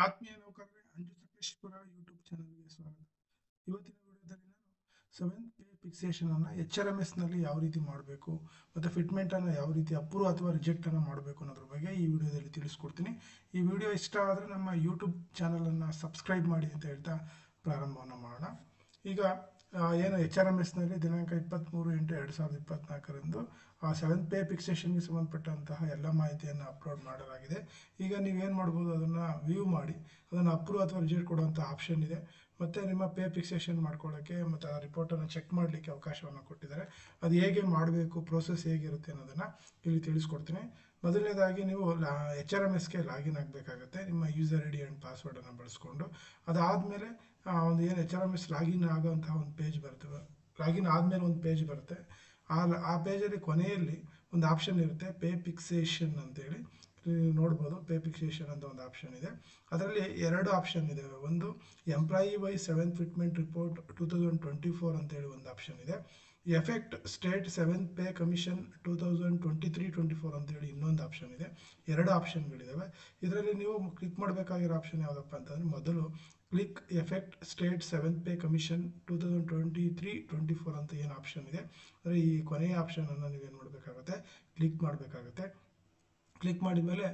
ಆತ್ಮೀಯ ನೌಕರರೇ, ಅಂಜು ಸಕಲೇಶ್ಪುರ ಯೂಟ್ಯೂಬ್ ಚಾನಲ್ಗೆ ಸ್ವಾಗತ. ಇವತ್ತಿನ ವಿಡಿಯೋದಲ್ಲಿ ನಾನು ಸೆವೆಂತ್ ಪೇ ಫಿಕ್ಸೇಷನ್ ಅನ್ನು HRMS ನಲ್ಲಿ ಯಾವ ರೀತಿ ಮಾಡಬೇಕು ಮತ್ತು ಫಿಟ್ಮೆಂಟನ್ನು ಯಾವ ರೀತಿ ಅಪ್ರೂವ್ ಅಥವಾ ರಿಜೆಕ್ಟನ್ನು ಮಾಡಬೇಕು ಅನ್ನೋದ್ರ ಬಗ್ಗೆ ಈ ವಿಡಿಯೋದಲ್ಲಿ ತಿಳಿಸ್ಕೊಡ್ತೀನಿ. ಈ ವಿಡಿಯೋ ಇಷ್ಟ ಆದರೆ ನಮ್ಮ ಯೂಟ್ಯೂಬ್ ಚಾನಲನ್ನು ಸಬ್ಸ್ಕ್ರೈಬ್ ಮಾಡಿ ಅಂತ ಹೇಳ್ತಾ ಪ್ರಾರಂಭವನ್ನು ಮಾಡೋಣ. ಈಗ ಏನು HRMS ನಲ್ಲಿ ದಿನಾಂಕ 23/8/2024ರಂದು ಸೆವೆಂತ್ ಪೇ ಫಿಕ್ಸೇಷನ್ಗೆ ಸಂಬಂಧಪಟ್ಟಂತಹ ಎಲ್ಲ ಮಾಹಿತಿಯನ್ನು ಅಪ್ಲೋಡ್ ಮಾಡಲಾಗಿದೆ. ಈಗ ನೀವೇನು ಮಾಡ್ಬೋದು, ಅದನ್ನು ವ್ಯೂ ಮಾಡಿ ಅದನ್ನು ಅಪ್ರೂವ್ ಅಥವಾ ರಿಜೆಕ್ಟ್ ಕೊಡುವಂಥ ಆಪ್ಷನ್ ಇದೆ. ಮತ್ತು ನಿಮ್ಮ ಪೇ ಫಿಕ್ಸೇಷನ್ ಮಾಡ್ಕೊಳ್ಳೋಕ್ಕೆ ಮತ್ತು ಆ ರಿಪೋರ್ಟನ್ನು ಚೆಕ್ ಮಾಡಲಿಕ್ಕೆ ಅವಕಾಶವನ್ನು ಕೊಟ್ಟಿದ್ದಾರೆ. ಅದು ಹೇಗೆ ಮಾಡಬೇಕು, ಪ್ರೋಸೆಸ್ ಹೇಗಿರುತ್ತೆ ಅನ್ನೋದನ್ನು ಇಲ್ಲಿ ತಿಳಿಸ್ಕೊಡ್ತೀನಿ. ಮೊದಲನೇದಾಗಿ ನೀವು HRMSಗೆ ಲಾಗಿನ್ ಆಗಬೇಕಾಗುತ್ತೆ ನಿಮ್ಮ ಯೂಸರ್ ಐ ಡಿ ಆ್ಯಂಡ್ ಪಾಸ್ವರ್ಡನ್ನು ಬಳಸ್ಕೊಂಡು. ಅದಾದಮೇಲೆ ಒಂದು ಏನು HRMS ಲಾಗಿನ್ ಆಗೋಂತಹ ಒಂದು ಪೇಜ್ ಬರುತ್ತೆ. ಲಾಗಿನ್ ಆದಮೇಲೆ ಒಂದು ಪೇಜ್ ಬರುತ್ತೆ. ಆ ಪೇಜಲ್ಲಿ ಕೊನೆಯಲ್ಲಿ ಒಂದು ಆಪ್ಷನ್ ಇರುತ್ತೆ, ಪೇ ಫಿಕ್ಸೇಷನ್ ಅಂತೇಳಿ. ನೀವು ನೋಡ್ಬೋದು, ಪೇ ಫಿಕ್ಸೇಷನ್ ಅಂತ ಒಂದು ಆಪ್ಷನ್ ಇದೆ. ಅದರಲ್ಲಿ ಎರಡು ಆಪ್ಷನ್ ಇದೆ. ಒಂದು employee Y seventh fitment report 2024 ಅಂತೇಳಿ ಒಂದು ಆಪ್ಷನ್ ಇದೆ. Effect state seventh pay commission 2023-24 ಅಂತೇಳಿ ಇನ್ನೊಂದು ಆಪ್ಷನ್ ಇದೆ. ಎರಡು ಆಪ್ಷನ್ಗಳಿದ್ದಾವೆ. ಇದರಲ್ಲಿ ನೀವು ಕ್ಲಿಕ್ ಮಾಡಬೇಕಾಗಿರೋ ಆಪ್ಷನ್ ಯಾವುದಪ್ಪ ಅಂತಂದರೆ, ಮೊದಲು click effect state seventh pay commission 2023-24 ಅಂತ ಏನು ಆಪ್ಷನ್ ಇದೆ, ಅಂದರೆ ಈ ಕೊನೆಯ ಆಪ್ಷನನ್ನು ನೀವೇನು ಮಾಡಬೇಕಾಗುತ್ತೆ, ಕ್ಲಿಕ್ ಮಾಡಬೇಕಾಗುತ್ತೆ. ಕ್ಲಿಕ್ ಮಾಡಿದ ಮೇಲೆ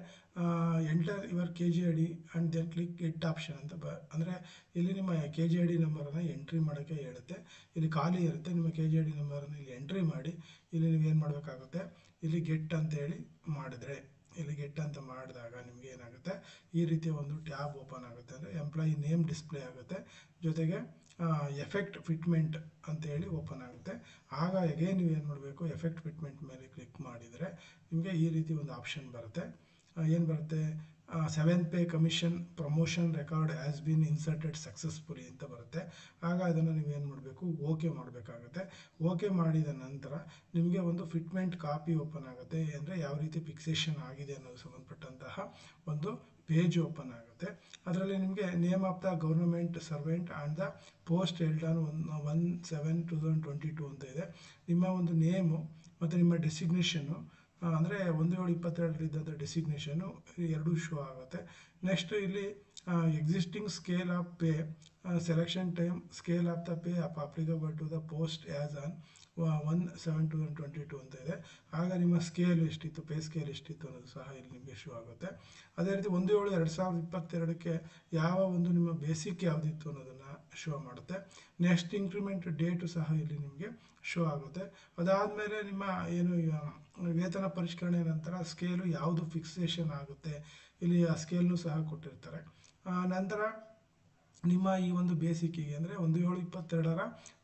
enter your KG ID and then click get option ಅಂತ ಅಂದರೆ ಇಲ್ಲಿ ನಿಮ್ಮ KG ID ನಂಬರನ್ನು ಎಂಟ್ರಿ ಮಾಡೋಕ್ಕೆ ಹೇಳುತ್ತೆ. ಇಲ್ಲಿ ಖಾಲಿ ಇರುತ್ತೆ, ನಿಮ್ಮ KG ID ನಂಬರನ್ನು ಇಲ್ಲಿ ಎಂಟ್ರಿ ಮಾಡಿ ಇಲ್ಲಿ ನೀವೇನು ಮಾಡಬೇಕಾಗುತ್ತೆ, ಇಲ್ಲಿ ಗೆಟ್ ಅಂತೇಳಿ ಮಾಡಿದ್ರೆ, ಇಲ್ಲಿ ಗೆಟ್ ಅಂತ ಮಾಡಿದಾಗ ನಿಮಗೆ ಏನಾಗುತ್ತೆ, ಈ ರೀತಿಯ ಒಂದು ಟ್ಯಾಬ್ ಓಪನ್ ಆಗುತ್ತೆ. ಅಂದರೆ ಎಂಪ್ಲಾಯಿ ನೇಮ್ ಡಿಸ್ಪ್ಲೇ ಆಗುತ್ತೆ, ಜೊತೆಗೆ ಎಫೆಕ್ಟ್ ಫಿಟ್ಮೆಂಟ್ ಅಂತೇಳಿ ಓಪನ್ ಆಗುತ್ತೆ. ಆಗ ಅಗೇನ್ ನೀವು ಏನು ಮಾಡಬೇಕು, ಎಫೆಕ್ಟ್ ಫಿಟ್ಮೆಂಟ್ ಮೇಲೆ ಕ್ಲಿಕ್ ಮಾಡಿದರೆ ನಿಮಗೆ ಈ ರೀತಿ ಒಂದು ಆಪ್ಷನ್ ಬರುತ್ತೆ. ಏನು ಬರುತ್ತೆ, seventh pay commission promotion record has been inserted successfully ಅಂತ ಬರುತ್ತೆ. ಆಗ ಅದನ್ನು ನೀವೇನು ಮಾಡಬೇಕು, ಓಕೆ ಮಾಡಬೇಕಾಗುತ್ತೆ. ಓಕೆ ಮಾಡಿದ ನಂತರ ನಿಮಗೆ ಒಂದು ಫಿಟ್ಮೆಂಟ್ ಕಾಪಿ ಓಪನ್ ಆಗುತ್ತೆ. ಅಂದರೆ ಯಾವ ರೀತಿ ಫಿಕ್ಸೇಷನ್ ಆಗಿದೆ ಅನ್ನೋದು ಸಂಬಂಧಪಟ್ಟಂತಹ ಒಂದು ಪೇಜ್ ಓಪನ್ ಆಗುತ್ತೆ. ಅದರಲ್ಲಿ ನಿಮಗೆ name of the government servant and the post held on 1/7/2022 ಅಂತ ಇದೆ. ನಿಮ್ಮ ಒಂದು ನೇಮು ಮತ್ತು ನಿಮ್ಮ ಡೆಸಿಗ್ನೇಷನ್ನು, ಅಂದರೆ 1/7/22 ಡೆಸಿಗ್ನೇಷನ್ನು ಎರಡೂ ಶೋ ಆಗುತ್ತೆ. ನೆಕ್ಸ್ಟ್ ಇಲ್ಲಿ existing scale of pay selection time scale of the pay applicable to the post as on 1/7/2022 ಅಂತ ಇದೆ. ಆಗ ನಿಮ್ಮ ಸ್ಕೇಲ್ ಎಷ್ಟಿತ್ತು, ಪೇ ಸ್ಕೇಲ್ ಎಷ್ಟಿತ್ತು ಅನ್ನೋದು ಸಹ ಇಲ್ಲಿ ನಿಮಗೆ ಶೋ ಆಗುತ್ತೆ. ಅದೇ ರೀತಿ 1/7/2022ಕ್ಕೆ ಯಾವ ಒಂದು ನಿಮ್ಮ ಬೇಸಿಕ್ ಯಾವುದಿತ್ತು ಅನ್ನೋದನ್ನು ಶೋ ಮಾಡುತ್ತೆ. ನೆಕ್ಸ್ಟ್ ಇಂಕ್ರಿಮೆಂಟ್ ಡೇಟು ಸಹ ಇಲ್ಲಿ ನಿಮಗೆ ಶೋ ಆಗುತ್ತೆ. ಅದಾದಮೇಲೆ ನಿಮ್ಮ ಏನು ವೇತನ ಪರಿಷ್ಕರಣೆ ನಂತರ ಸ್ಕೇಲು ಯಾವುದು ಫಿಕ್ಸೇಷನ್ ಆಗುತ್ತೆ, ಇಲ್ಲಿ ಆ ಸ್ಕೇಲ್ನು ಸಹ ಕೊಟ್ಟಿರ್ತಾರೆ. ನಂತರ ನಿಮ್ಮ ಈ ಒಂದು ಬೇಸಿಕ್ಕಿಗೆ ಅಂದರೆ 1/7/22ರ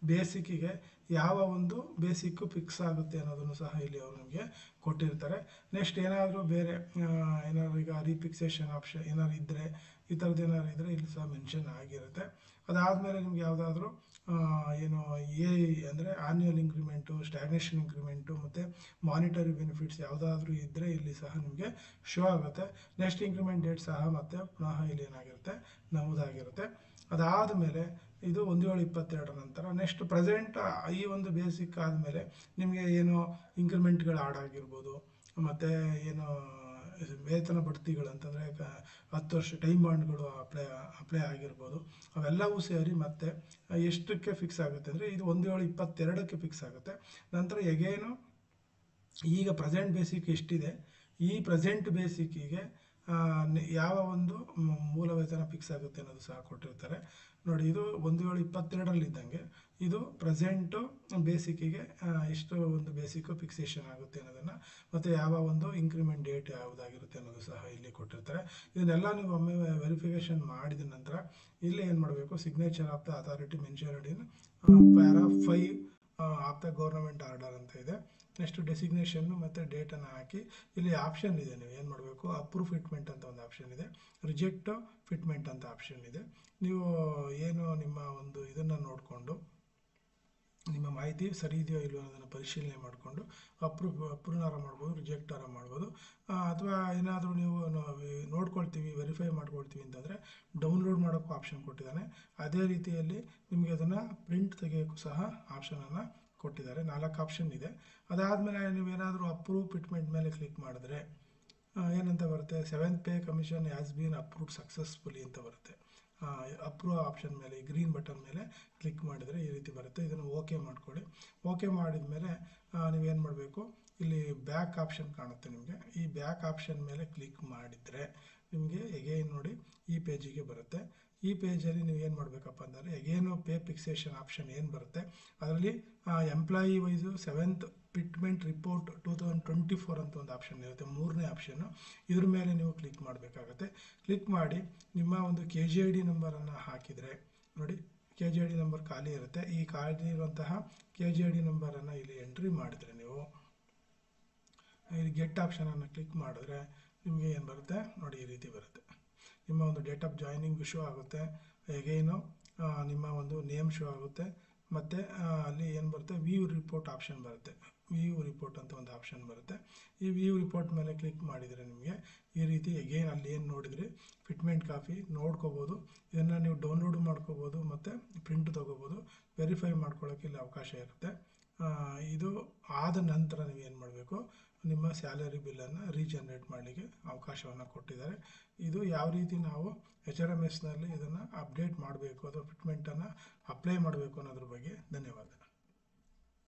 ಬೇಸಿಕ್ಕಿಗೆ ಯಾವ ಒಂದು ಬೇಸಿಕ್ಕು ಫಿಕ್ಸ್ ಆಗುತ್ತೆ ಅನ್ನೋದನ್ನು ಸಹ ಇಲ್ಲಿ ಅವರು ನಿಮಗೆ ಕೊಟ್ಟಿರ್ತಾರೆ. ನೆಕ್ಸ್ಟ್ ಏನಾದರೂ ಬೇರೆ ಏನಾದರೂ ಈಗ ರೀಫಿಕ್ಸೇಷನ್ ಆಪ್ಷನ್ ಏನಾದ್ರು ಇದ್ದರೆ, ಈ ಥರದ್ದು ಏನಾದ್ರು ಇದ್ದರೆ ಇಲ್ಲಿ ಸಹ ಮೆನ್ಷನ್ ಆಗಿರುತ್ತೆ. ಅದಾದಮೇಲೆ ನಿಮ್ಗೆ ಯಾವುದಾದ್ರೂ ಏನು ಅಂದರೆ ಆನ್ಯುವಲ್ ಇಂಕ್ರಿಮೆಂಟು, ಸ್ಟ್ಯಾಗ್ನೇಷನ್ ಇಂಕ್ರಿಮೆಂಟು ಮತ್ತು ಮಾನಿಟರಿ ಬೆನಿಫಿಟ್ಸ್ ಯಾವುದಾದ್ರೂ ಇದ್ದರೆ ಇಲ್ಲಿ ಸಹ ನಿಮಗೆ ಶೋ ಆಗುತ್ತೆ. ನೆಕ್ಸ್ಟ್ ಇಂಕ್ರಿಮೆಂಟ್ ಡೇಟ್ ಸಹ ಮತ್ತೆ ಪುನಃ ಇಲ್ಲಿ ಏನಾಗಿರುತ್ತೆ, ನಮೂದಾಗಿರುತ್ತೆ. ಅದಾದಮೇಲೆ ಇದು 1/7/22 ನಂತರ ನೆಕ್ಸ್ಟ್ ಪ್ರೆಸೆಂಟ್ ಈ ಒಂದು ಬೇಸಿಕ್ ಆದಮೇಲೆ ನಿಮಗೆ ಏನು ಇಂಕ್ರಿಮೆಂಟ್ಗಳು ಆಡ್ ಆಗಿರ್ಬೋದು, ಮತ್ತು ಏನು ವೇತನ ಬಡ್ತಿಗಳು ಅಂತಂದರೆ 10 ವರ್ಷ ಟೈಮ್ ಬಾಂಡ್ಗಳು ಅಪ್ಲೈ ಆಗಿರ್ಬೋದು, ಅವೆಲ್ಲವೂ ಸೇರಿ ಮತ್ತೆ ಎಷ್ಟಕ್ಕೆ ಫಿಕ್ಸ್ ಆಗುತ್ತೆ ಅಂದರೆ ಇದು 1/7/22ಕ್ಕೆ ಫಿಕ್ಸ್ ಆಗುತ್ತೆ. ನಂತರ ಎಗೇನು ಈಗ ಪ್ರೆಸೆಂಟ್ ಬೇಸಿಕ್ ಎಷ್ಟಿದೆ, ಈ ಪ್ರೆಸೆಂಟ್ ಬೇಸಿಕ್ಕಿಗೆ ಯಾವ ಒಂದು ಮೂಲ ವೇತನ ಫಿಕ್ಸ್ ಆಗುತ್ತೆ ಅನ್ನೋದು ಸಹ ಕೊಟ್ಟಿರ್ತಾರೆ. ನೋಡಿ, ಇದು 1/7/22ರಲ್ಲಿದ್ದಂಗೆ ಇದು ಪ್ರೆಸೆಂಟು ಬೇಸಿಕ್ಕಿಗೆ ಎಷ್ಟು ಒಂದು ಬೇಸಿಕ್ಕು ಫಿಕ್ಸೇಷನ್ ಆಗುತ್ತೆ ಅನ್ನೋದನ್ನು, ಮತ್ತು ಯಾವ ಒಂದು ಇಂಕ್ರಿಮೆಂಟ್ ಡೇಟ್ ಯಾವುದಾಗಿರುತ್ತೆ ಅನ್ನೋದು ಸಹ ಇಲ್ಲಿ ಕೊಟ್ಟಿರ್ತಾರೆ. ಇದನ್ನೆಲ್ಲ ನೀವು ಒಮ್ಮೆ ವೆರಿಫಿಕೇಷನ್ ಮಾಡಿದ ನಂತರ ಇಲ್ಲಿ ಏನು ಮಾಡಬೇಕು, signature of the authority mentioned in para 5 of the government order ಅಂತ ಇದೆ. ನೆಕ್ಸ್ಟ್ ಡೆಸಿಗ್ನೇಷನ್ನು ಮತ್ತು ಡೇಟನ್ನು ಹಾಕಿ ಇಲ್ಲಿ ಆಪ್ಷನ್ ಇದೆ, ನೀವು ಏನು ಮಾಡಬೇಕು, ಅಪ್ರೂವ್ ಫಿಟ್ಮೆಂಟ್ ಅಂತ ಒಂದು ಆಪ್ಷನ್ ಇದೆ, ರಿಜೆಕ್ಟ್ ಫಿಟ್ಮೆಂಟ್ ಅಂತ ಆಪ್ಷನ್ ಇದೆ. ನೀವು ಏನು ನಿಮ್ಮ ಒಂದು ಇದನ್ನು ನೋಡಿಕೊಂಡು ನಿಮ್ಮ ಮಾಹಿತಿ ಸರಿ ಇದೆಯೋ ಇಲ್ಲವೋ ಅನ್ನೋದನ್ನು ಪರಿಶೀಲನೆ ಮಾಡಿಕೊಂಡು ಅಪ್ರೂವ್ನಾರ ಮಾಡ್ಬೋದು, ರಿಜೆಕ್ಟಾರ ಮಾಡ್ಬೋದು. ಅಥವಾ ಏನಾದರೂ ನೀವು ನೋಡ್ಕೊಳ್ತೀವಿ, ವೆರಿಫೈ ಮಾಡ್ಕೊಳ್ತೀವಿ ಅಂತಂದರೆ ಡೌನ್ಲೋಡ್ ಮಾಡೋಕ್ಕೂ ಆಪ್ಷನ್ ಕೊಟ್ಟಿದ್ದಾನೆ. ಅದೇ ರೀತಿಯಲ್ಲಿ ನಿಮಗೆ ಅದನ್ನು ಪ್ರಿಂಟ್ ತೆಗೆಯೋಕ್ಕೂ ಸಹ ಆಪ್ಷನನ್ನು ಕೊಟ್ಟಿದ್ದಾರೆ. 4 ಆಪ್ಷನ್ ಇದೆ. ಅದಾದಮೇಲೆ ನೀವೇನಾದರೂ ಅಪ್ರೂವ್ ಫಿಟ್ಮೆಂಟ್ ಮೇಲೆ ಕ್ಲಿಕ್ ಮಾಡಿದ್ರೆ ಏನಂತ ಬರುತ್ತೆ, 7th pay commission has been approved successfully ಅಂತ ಬರುತ್ತೆ. ಅಪ್ರೂವ್ ಆಪ್ಷನ್ ಮೇಲೆ ಗ್ರೀನ್ ಬಟನ್ ಮೇಲೆ ಕ್ಲಿಕ್ ಮಾಡಿದರೆ ಈ ರೀತಿ ಬರುತ್ತೆ. ಇದನ್ನು ಓಕೆ ಮಾಡ್ಕೊಳ್ಳಿ. ಓಕೆ ಮಾಡಿದ ಮೇಲೆ ನೀವೇನು ಮಾಡಬೇಕು, ಇಲ್ಲಿ ಬ್ಯಾಕ್ ಆಪ್ಷನ್ ಕಾಣುತ್ತೆ ನಿಮಗೆ. ಈ ಬ್ಯಾಕ್ ಆಪ್ಷನ್ ಮೇಲೆ ಕ್ಲಿಕ್ ಮಾಡಿದರೆ ನಿಮಗೆ ಎಗೈನ್ ನೋಡಿ ಈ ಪೇಜಿಗೆ ಬರುತ್ತೆ. ಈ ಪೇಜಲ್ಲಿ ನೀವು ಏನು ಮಾಡಬೇಕಪ್ಪ ಅಂದರೆ ಎಗೇನು ಪೇ ಫಿಕ್ಸೇಷನ್ ಆಪ್ಷನ್ ಏನು ಬರುತ್ತೆ ಅದರಲ್ಲಿ employee wise 7th fitment report 2024 ಅಂತ ಒಂದು ಆಪ್ಷನ್ ಇರುತ್ತೆ, 3ನೇ ಆಪ್ಷನ್ನು. ಇದ್ರ ಮೇಲೆ ನೀವು ಕ್ಲಿಕ್ ಮಾಡಬೇಕಾಗತ್ತೆ. ಕ್ಲಿಕ್ ಮಾಡಿ ನಿಮ್ಮ ಒಂದು KGID ನಂಬರನ್ನು ಹಾಕಿದರೆ ನೋಡಿ KGID ನಂಬರ್ ಖಾಲಿ ಇರುತ್ತೆ. ಈ ಖಾಲಿ ಇರುವಂತಹ KGID ನಂಬರನ್ನು ಇಲ್ಲಿ ಎಂಟ್ರಿ ಮಾಡಿದರೆ ನೀವು ಇಲ್ಲಿ ಗೆಟ್ ಆಪ್ಷನನ್ನು ಕ್ಲಿಕ್ ಮಾಡಿದ್ರೆ ನಿಮಗೆ ಏನು ಬರುತ್ತೆ ನೋಡಿ ಈ ರೀತಿ ಬರುತ್ತೆ. ನಿಮ್ಮ ಒಂದು ಡೇಟ್ ಆಫ್ ಜಾಯ್ನಿಂಗ್ ಶೋ ಆಗುತ್ತೆ, ಎಗೈನು ನಿಮ್ಮ ಒಂದು ನೇಮ್ ಶೋ ಆಗುತ್ತೆ, ಮತ್ತು ಅಲ್ಲಿ ಏನು ಬರುತ್ತೆ ವ್ಯೂ ರಿಪೋರ್ಟ್ ಆಪ್ಷನ್ ಬರುತ್ತೆ. ವ್ಯೂ ರಿಪೋರ್ಟ್ ಅಂತ ಒಂದು ಆಪ್ಷನ್ ಬರುತ್ತೆ. ಈ ವ್ಯೂ ರಿಪೋರ್ಟ್ ಮೇಲೆ ಕ್ಲಿಕ್ ಮಾಡಿದರೆ ನಿಮಗೆ ಈ ರೀತಿ ಎಗೈನ್ ಅಲ್ಲಿ ಏನು ನೋಡಿದ್ರಿ ಫಿಟ್ಮೆಂಟ್ ಕಾಪಿ ನೋಡ್ಕೋಬೋದು. ಇದನ್ನು ನೀವು ಡೌನ್ಲೋಡ್ ಮಾಡ್ಕೋಬೋದು ಮತ್ತು ಪ್ರಿಂಟ್ ತೊಗೋಬೋದು. ವೆರಿಫೈ ಮಾಡ್ಕೊಳ್ಳೋಕ್ಕೆ ಇಲ್ಲಿ ಅವಕಾಶ ಇರುತ್ತೆ. ಇದು ಆದ ನಂತರ ನೀವು ಏನು ಮಾಡಬೇಕು, ನಿಮ್ಮ ಸ್ಯಾಲರಿ ಬಿಲ್ಲನ್ನು ರೀಜನ್ರೇಟ್ ಮಾಡಲಿಕ್ಕೆ ಅವಕಾಶವನ್ನು ಕೊಟ್ಟಿದ್ದಾರೆ. ಇದು ಯಾವ ರೀತಿ ನಾವು HRMSನಲ್ಲಿ ಇದನ್ನು ಅಪ್ಡೇಟ್ ಮಾಡಬೇಕು ಅಥವಾ ಫಿಟ್ಮೆಂಟನ್ನು ಅಪ್ಲೈ ಮಾಡಬೇಕು ಅನ್ನೋದ್ರ ಬಗ್ಗೆ. ಧನ್ಯವಾದ.